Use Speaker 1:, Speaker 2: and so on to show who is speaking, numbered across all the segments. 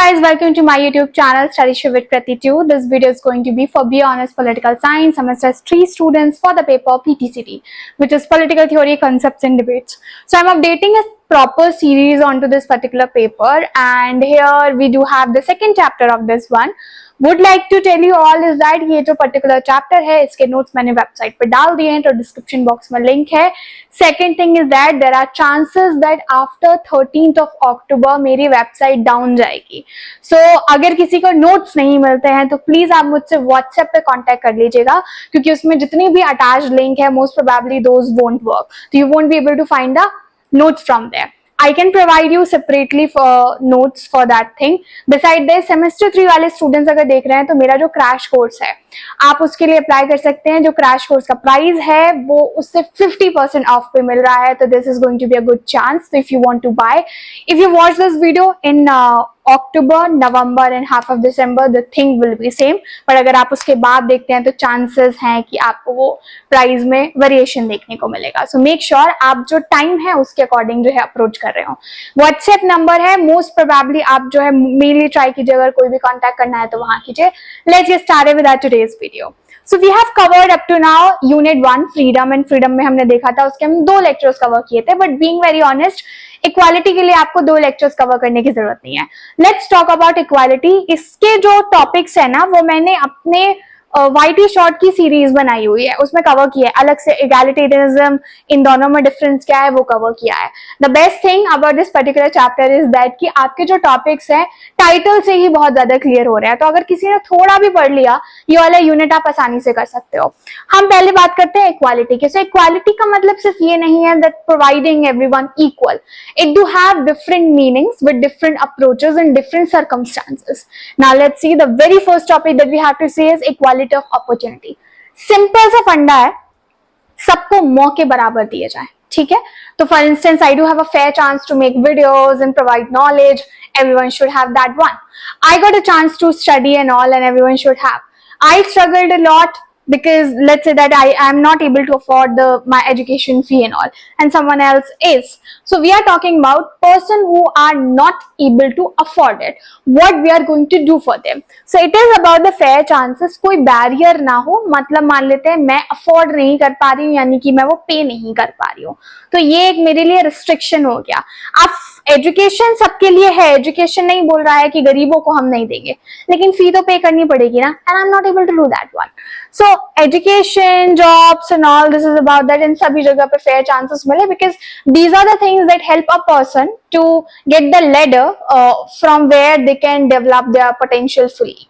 Speaker 1: guys, welcome to my YouTube channel Study with Krati 2. This video is going to be for BA Honors Political Science semester 3 students for the paper PTCT, which is Political Theory, Concepts and Debates. So I'm updating a proper series onto this particular paper, and here we do have the second chapter of this one. Would like to tell you all is that ये जो particular chapter है इसके notes मैंने website पर डाल दिए हैं, तो डिस्क्रिप्शन बॉक्स में लिंक है. Second thing is that there are chances that after 13th of October मेरी वेबसाइट डाउन जाएगी. सो अगर किसी को नोट्स नहीं मिलते हैं तो प्लीज आप मुझसे व्हाट्सएप पे कांटेक्ट कर लीजिएगा, क्योंकि उसमें जितनी भी अटैच्ड लिंक है most probably those won't work, तो you won't be able to find the notes from there. I can provide you separately for notes for that thing. Beside this, semester 3 वाले students अगर देख रहे हैं तो मेरा जो क्रैश कोर्स है आप उसके लिए अप्लाई कर सकते हैं. जो क्रैश कोर्स का प्राइस है वो उससे 50% ऑफ पे मिल रहा है, तो this is going to be a good chance. If you want to buy, if you watch this video in October, November and half of December, the thing will be same. पर अगर आप उसके बाद देखते हैं तो चांसेस हैं कि आपको वो प्राइस में वेरिएशन देखने को मिलेगा. सो मेक श्योर आप जो टाइम है उसके अकॉर्डिंग जो है अप्रोच कर रहे हो. व्हाट्सएप नंबर है, मोस्ट प्रोबेबली आप जो है मेनली ट्राई कीजिए, अगर कोई भी कॉन्टैक्ट करना है तो वहां कीजिए. Let's get started with our today's video. So we have covered up to now Unit 1 Freedom, and Freedom में हमने देखा था उसके हम 2 लेक्चर्स कवर किए थे, but being very honest equality के लिए आपको 2 लेक्चर्स कवर करने की जरूरत नहीं है. Let's talk about equality. इसके जो टॉपिक्स है ना वो मैंने अपने वाईटी शॉर्ट की सीरीज बनाई हुई है, उसमें कवर किया है अलग से. इगैलिटेरियनिज्म, इन दोनों में डिफरेंस क्या है वो कवर किया है. The best thing about this particular chapter is that कि आपके जो टॉपिक्स हैं टाइटल से ही बहुत ज्यादा क्लियर हो रहे हैं, तो अगर किसी ने थोड़ा भी पढ़ लिया ये वाला यूनिट आप आसानी से कर सकते हो. हम पहले बात करते हैं इक्वालिटी की. सो इक्वालिटी का मतलब सिर्फ ये नहीं है that providing everyone equal. It do have different meanings with different approaches in different circumstances. Now let's see the very first topic that we have to see is equality of opportunity. Simple सा फंडा है, सबको मौके बराबर दिए जाए. ठीक है, तो for instance I do have a fair chance to make videos and provide knowledge. Everyone should have that one. I got a chance to study and all, and everyone should have. I struggled a lot because let's say that I am not able to afford my education fee and all, and someone else is. So we are talking about person who are not able to afford it. What we are going to do for them. So it is about the fair chances. कोई barrier ना हो, मतलब मान लेते हैं मैं afford नहीं कर पा रही हूँ, यानी कि मैं वो pay नहीं कर पा रही हूँ, तो ये एक मेरे लिए restriction हो गया. आप एजुकेशन सबके लिए है, एजुकेशन नहीं बोल रहा है कि गरीबों को हम नहीं देंगे, लेकिन फी तो पे करनी पड़ेगी ना, and I am not able to do that one. So education, jobs and all, this is about that. इन सभी जगह पे फेयर चांसेस मिले, because these are the things that help a person to get the ladder from where they can develop their potential fully.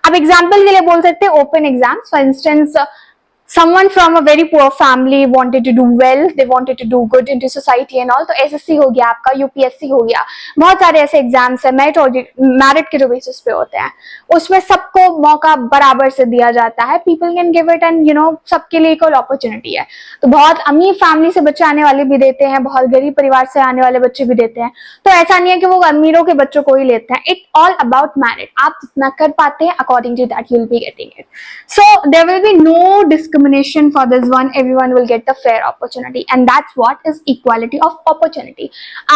Speaker 1: अब example के लिए बोल सकते हैं open exams. For instance someone from a very poor family wanted to do well, they wanted to do good into society and all, तो SSC हो गया आपका, UPSC हो गया, बहुत सारे ऐसे एग्जाम्स है मेरिट के जो बेसिस पे होते हैं, उसमें सबको मौका बराबर से दिया जाता है. People can give it, and you know सबके लिए इक्वल अपॉर्चुनिटी है. तो बहुत अमीर फैमिली से बच्चे आने वाले भी देते हैं, बहुत गरीब परिवार से आने वाले बच्चे भी देते हैं, तो ऐसा नहीं है कि वो अमीरों के बच्चों को ही लेते हैं. It all about merit. आप जितना कर पाते हैं according to that you will be getting it. So there will be no discrimination for this one. Everyone will get the fair opportunity, and that's what is equality of opportunity.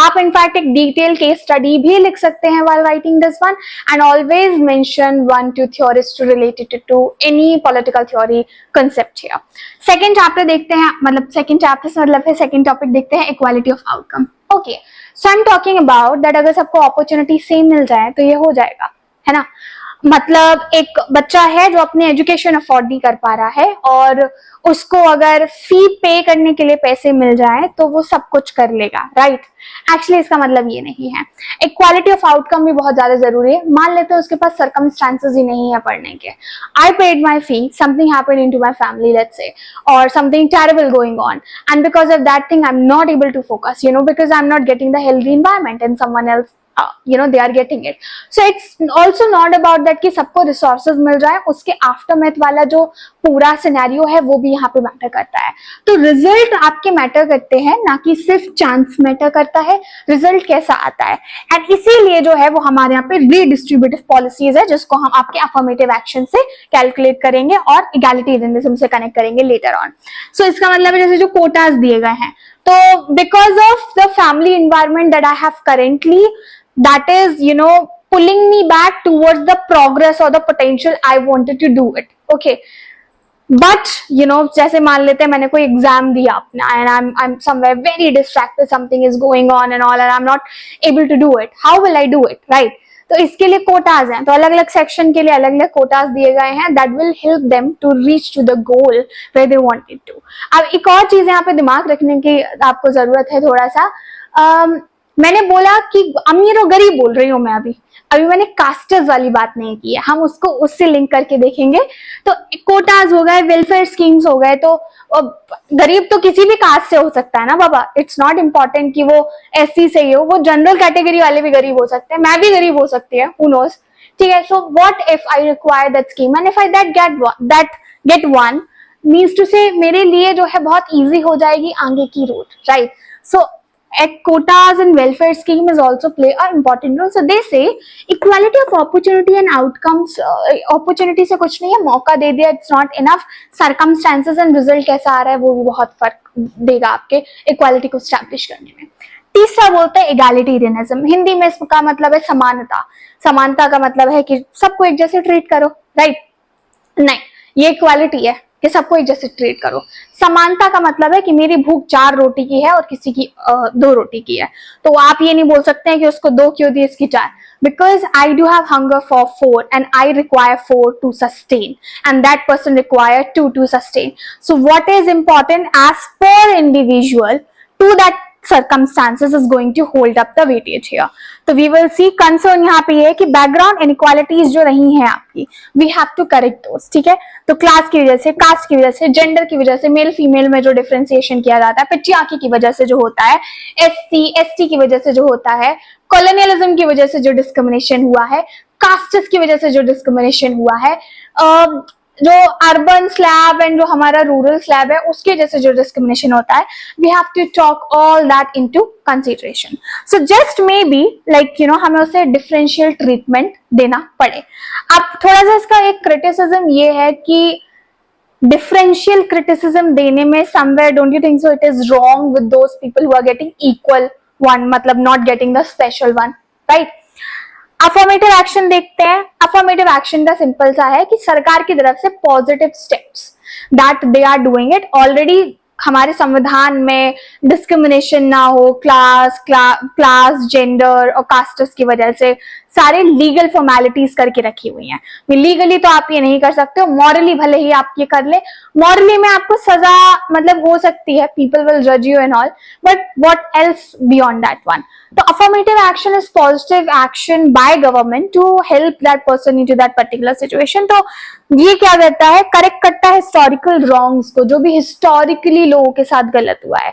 Speaker 1: आप in fact एक detailed case study भी लिख सकते हैं while writing this one, and always mention 1-2 theories to relate it to any political theory concept here. Second chapter देखते हैं, मतलब second chapter से मतलब है second topic देखते हैं equality of outcome. Okay, so I'm talking about that अगर सबको opportunity same मिल जाए तो ये हो जाएगा, है ना. मतलब एक बच्चा है जो अपने एजुकेशन अफोर्ड नहीं कर पा रहा है, और उसको अगर फी पे करने के लिए पैसे मिल जाए तो वो सब कुछ कर लेगा, राइट. एक्चुअली इसका मतलब ये नहीं है. इक्वालिटी ऑफ आउटकम भी बहुत ज्यादा जरूरी है. मान लेते हैं उसके पास सर्कमस्टांसेस ही नहीं है पढ़ने के. I paid my fee, something happened into my family let's say, और something terrible going on, and because of that thing I am not able to focus, you know, because I am not getting the healthy environment and someone else you know they are getting it. So it's also not about that कि सबको resources मिल जाए. उसके aftermath वाला जो पूरा scenario है वो भी यहाँ पे मैटर करता है. तो रिजल्ट आपके मैटर करते हैं, ना कि सिर्फ चांस मैटर करता है. रिजल्ट कैसा आता है, एंड इसीलिए जो है वो हमारे यहाँ पे रीडिस्ट्रीब्यूटिव पॉलिसीज है, जिसको हम आपके अफर्मेटिव एक्शन से कैलकुलेट करेंगे और इगैलिटेरियनिज्म से कनेक्ट करेंगे लेटर ऑन. सो इसका मतलब जैसे जो कोटास दिए गए हैं, तो because of the family environment that I have currently, that is, you know, pulling me back towards the progress or the potential I wanted to do it. Okay, but you know जैसे मान लेते हैं मैंने कोई exam दिया अपना and I am somewhere very distracted, something is going on and all and I am not able to do it, how will I do it, right? तो इसके लिए कोटाज हैं, तो अलग अलग सेक्शन के लिए अलग अलग कोटाज दिए गए हैं that will help them to reach to the goal where they wanted to. अब एक और चीज यहाँ पे दिमाग रखने की आपको जरूरत है थोड़ा सा। मैंने बोला कि अमीर और गरीब बोल रही हूँ मैं अभी अभी मैंने कास्टर्स वाली बात नहीं की है, हम उसको उससे लिंक करके देखेंगे। तो कोटाज हो गए, वेलफेयर स्कीम्स हो गए, तो गरीब तो किसी भी कास्ट से हो सकता है ना बाबा, इट्स नॉट इम्पॉर्टेंट कि वो एससी से ही हो, वो जनरल कैटेगरी वाले भी गरीब हो सकते हैं, मैं भी गरीब हो सकती है, हु नोस, ठीक है। So what if I require that scheme and if I get one means to say मेरे लिए जो है बहुत ईजी हो जाएगी आगे की route, right? So quotas and welfare scheme is also play an important role. So they say equality of opportunity and outcomes, opportunity से कुछ नहीं है, मौका दे दिया, it's not enough, circumstances and result कैसा आ रहा है वो भी बहुत फर्क देगा आपके equality को establish करने में। तीसरा बोलते हैं egalitarianism, हिंदी में इसका मतलब है समानता। समानता का मतलब है कि सबको एक जैसे ट्रीट करो, राइट? नहीं, ये इक्वालिटी है कि सबको एक जैसे ट्रीट करो। समानता का मतलब है कि मेरी भूख 4 रोटी की है और किसी की 2 रोटी की है, तो आप ये नहीं बोल सकते हैं कि उसको 2 क्यों दी इसकी 4, because I do have hunger for 4 and I require 4 to sustain and that person require 2 to sustain. So what is important as per individual to that circumstances is going to hold up the weightage here. तो we will see concern यहाँ पे है कि background inequalities जो रही हैं आपकी, we have to correct those, ठीक है? तो क्लास की वजह से, कास्ट की वजह से, जेंडर की वजह से, मेल फीमेल में जो डिफरेंशिएशन किया जाता है, पेट्रियार्की की वजह से जो होता है, एससी एसटी की वजह से जो होता है, कॉलोनियलिज्म की वजह से जो डिस्क्रिमिनेशन हुआ है, कास्ट्स की वजह से जो डिस्क्रिमिनेशन हुआ है, जो अर्बन स्लैब एंड जो हमारा रूरल स्लैब है उसके जैसे जो डिस्क्रिमिनेशन होता है, we have to talk all that into consideration. So just maybe like you know हमें उसे डिफरेंशियल ट्रीटमेंट देना पड़े। अब थोड़ा सा इसका एक क्रिटिसिज्म ये है कि डिफरेंशियल क्रिटिसिज्म देने में somewhere don't you think so it is wrong with those people who are getting equal one, मतलब not getting the special one, right? Affirmative action देखते हैं। अफर्मेटिव एक्शन का सिंपल सा है कि सरकार की तरफ से positive steps that they are doing it already. हमारे संविधान में डिस्क्रिमिनेशन ना हो क्लास जेंडर और कास्ट्स की वजह से सारे लीगल फॉर्मेलिटीज करके रखी हुई हैं। लीगली तो आप ये नहीं कर सकते हो, मॉरली भले ही आप ये कर ले, मॉरली में आपको सजा मतलब हो सकती है, पीपल विल जज you and all, but what else beyond that one? तो affirmative action is positive action by government to help that person into that particular situation। तो ये क्या करता है, करेक्ट करता है हिस्टोरिकल रॉन्ग्स को, जो भी हिस्टोरिकली लोगों के साथ गलत हुआ है।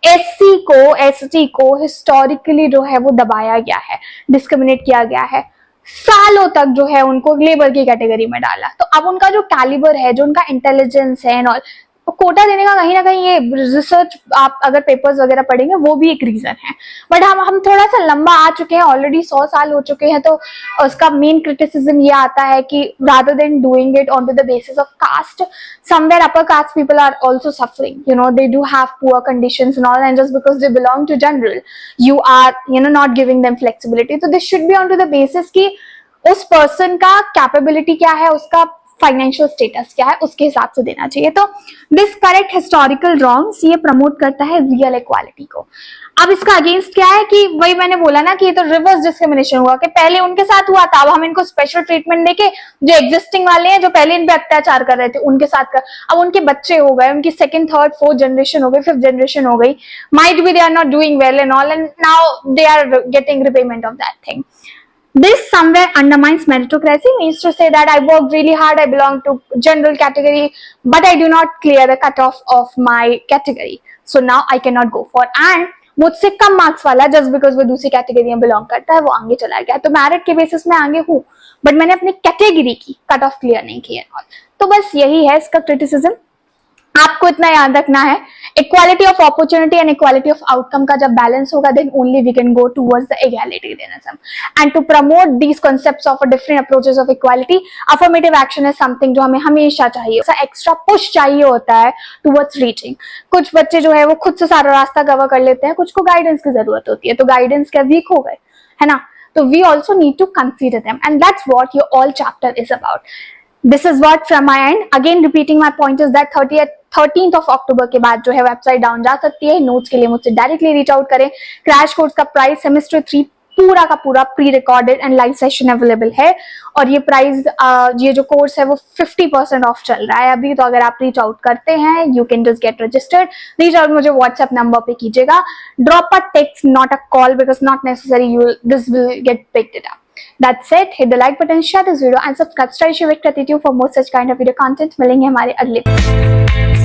Speaker 1: एससी को एसटी को हिस्टोरिकली जो है वो दबाया गया है, डिस्क्रिमिनेट किया गया है, सालों तक जो है उनको लेबर की कैटेगरी में डाला। तो अब उनका जो कैलिबर है, जो उनका इंटेलिजेंस है एंड ऑल, कोटा देने का कहीं ना कहीं ये रिसर्च आप अगर पेपर्स वगैरह पढ़ेंगे वो भी एक रीजन है। बट हम थोड़ा सा लंबा आ चुके हैं, ऑलरेडी 100 साल हो चुके हैं, तो उसका मेन क्रिटिसिज्म ये आता है कि rather than doing it on to the basis of caste, somewhere upper caste people are also suffering, you know they do have poor conditions and all, and just because they belong to general you are you know not giving them flexibility. तो this should be on to the basis की उस person का capability क्या है, उसका financial status क्या है, उसके हिसाब से देना चाहिए। तो दिस करेक्ट हिस्टोरिकल रॉन्ग्स ये प्रमोट करता है रियल इक्वालिटी को। अब इसका अगेंस्ट क्या है कि वही मैंने बोला ना कि ये तो रिवर्स डिस्क्रिमिनेशन हुआ कि पहले उनके साथ हुआ था, अब हम इनको स्पेशल ट्रीटमेंट देके जो एग्जिस्टिंग वाले हैं जो पहले इन पे अत्याचार कर रहे थे उनके साथ कर, अब उनके बच्चे हो गए, उनकी सेकंड थर्ड फोर्थ जनरेशन हो गई, फिफ्थ जनरेशन हो गई, might be they are not doing well and all and now they are getting repayment of that thing. This somewhere undermines meritocracy, means to say that I worked really hard, I belong to general category, but I do not clear the cutoff of my category, so now I cannot go for, and मुझसे कम marks वाला just because वो दूसरी category में belong करता है वो आगे चला गया, तो मेरिट के बेसिस में आगे हूँ बट मैंने अपनी कैटेगरी की कट ऑफ क्लियर नहीं किया। तो बस यही है इसका क्रिटिसिज्म, आपको इतना याद रखना है, equality of opportunity and equality of outcome का जब बैलेंस होगा then only we can go towards the egalitarianism and to promote these concepts of different approaches of equality. Affirmative action is something जो हमें हमेशा चाहिए, एक्स्ट्रा पुश चाहिए होता है टुवर्ड्स रीचिंग। कुछ बच्चे जो है वो खुद से सारा रास्ता कवर कर लेते हैं, कुछ को गाइडेंस की जरूरत होती है, तो गाइडेंस क्या वीक हो गए है ना, तो we also need to consider them, and that's what your all chapter is about. This is what from my end. Again repeating my point is that 13th of October के बाद जो है वेबसाइट डाउन जा सकती है. Notes के लिए मुझसे डायरेक्टली रीच आउट करें. क्रैश कोर्स का प्राइस सेमेस्टर 3 पूरा का पूरा pre recorded and live session available है, और ये प्राइस ये जो कोर्स है वो 50% ऑफ चल रहा है अभी. तो अगर आप रीच आउट करते हैं, you can just get registered. Reach out मुझे व्हाट्सएप नंबर पे कीजिएगा. Drop a text, not a call, because not necessary this will get picked it up. That's it. Hit the like button, share this video and subscribe to Study with Kriti for more such kind of video content. मिलेंगे हमारे अगले